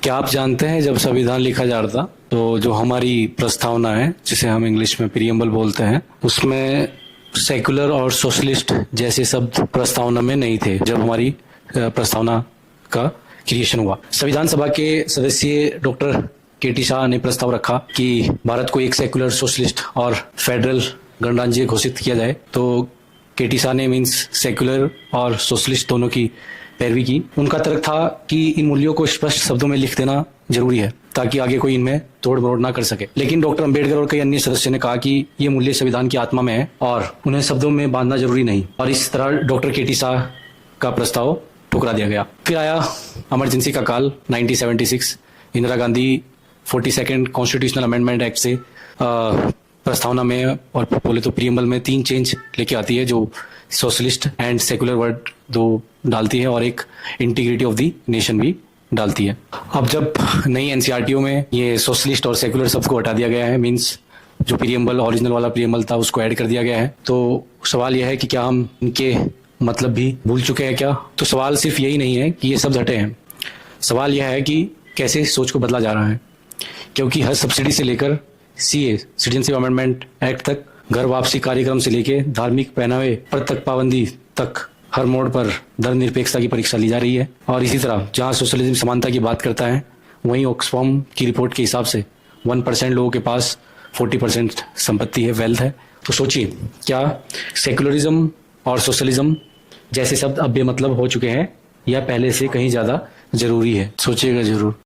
क्या आप जानते हैं जब संविधान लिखा जा रहा था तो जो हमारी प्रस्तावना है जिसे हम इंग्लिश में प्रीएम्बल बोलते हैं उसमें सेकुलर और सोशलिस्ट जैसे शब्द प्रस्तावना में नहीं थे जब हमारी प्रस्तावना का क्रिएशन हुआ। संविधान सभा के सदस्य डॉक्टर केटी शाह ने प्रस्ताव रखा कि भारत को एक सेकुलर सोशलिस्ट और फेडरल गणराज्य घोषित किया जाए। तो केटी शाह ने मीन्स सेकुलर और सोशलिस्ट दोनों की पैरवी की। उनका तर्क था कि इन मूल्यों को स्पष्ट शब्दों में लिख देना जरूरी है ताकि आगे कोई इनमें तोड़ मरोड़ ना कर सके। लेकिन डॉक्टर अंबेडकर और कई अन्य सदस्यों ने कहा कि ये मूल्य संविधान की आत्मा में है और उन्हें शब्दों में बांधना जरूरी नहीं, और इस तरह डॉक्टर केटी शाह का प्रस्ताव ठुकरा दिया गया। फिर आया इमरजेंसी का काल 1976। Indira Gandhi 42nd constitutional amendment act से प्रस्तावना में और बोले तो प्रीएम्बल में 3 चेंज लेके आती है जो सोशलिस्ट एंड सेकुलर वर्ड दो डालती है और एक इंटीग्रिटी ऑफ द नेशन भी डालती है। अब जब नई एनसीईआरटीओ में ये सोशलिस्ट और सेकुलर शब्द को हटा दिया गया है, मींस जो प्रीएम्बल ओरिजिनल वाला प्रीएम्बल था उसको ऐड कर दिया गया है, तो सवाल यह है कि क्या हम इनके मतलब भी भूल चुके हैं क्या? तो सवाल सिर्फ यही नहीं है कि ये शब्द हटे हैं, सवाल यह है कि कैसे सोच को बदला जा रहा है। क्योंकि हर सब्सिडी से लेकर सीए सिटीजनशिप अमेंडमेंट एक्ट तक, घर वापसी कार्यक्रम से लेकर धार्मिक पहनावे पर तक पाबंदी तक, हर मोड़ पर धर्मनिरपेक्षता की परीक्षा ली जा रही है। और इसी तरह जहां सोशलिज्म समानता की बात करता है वहीं ऑक्सफॉर्म की रिपोर्ट के हिसाब से 1% लोगों के पास 40% संपत्ति है, वेल्थ है। तो सोचिए क्या सेकुलरिज्म और सोशलिज्म जैसे शब्द अब बेमतलब हो चुके हैं या पहले से कहीं ज्यादा जरूरी है? सोचिएगा जरूर।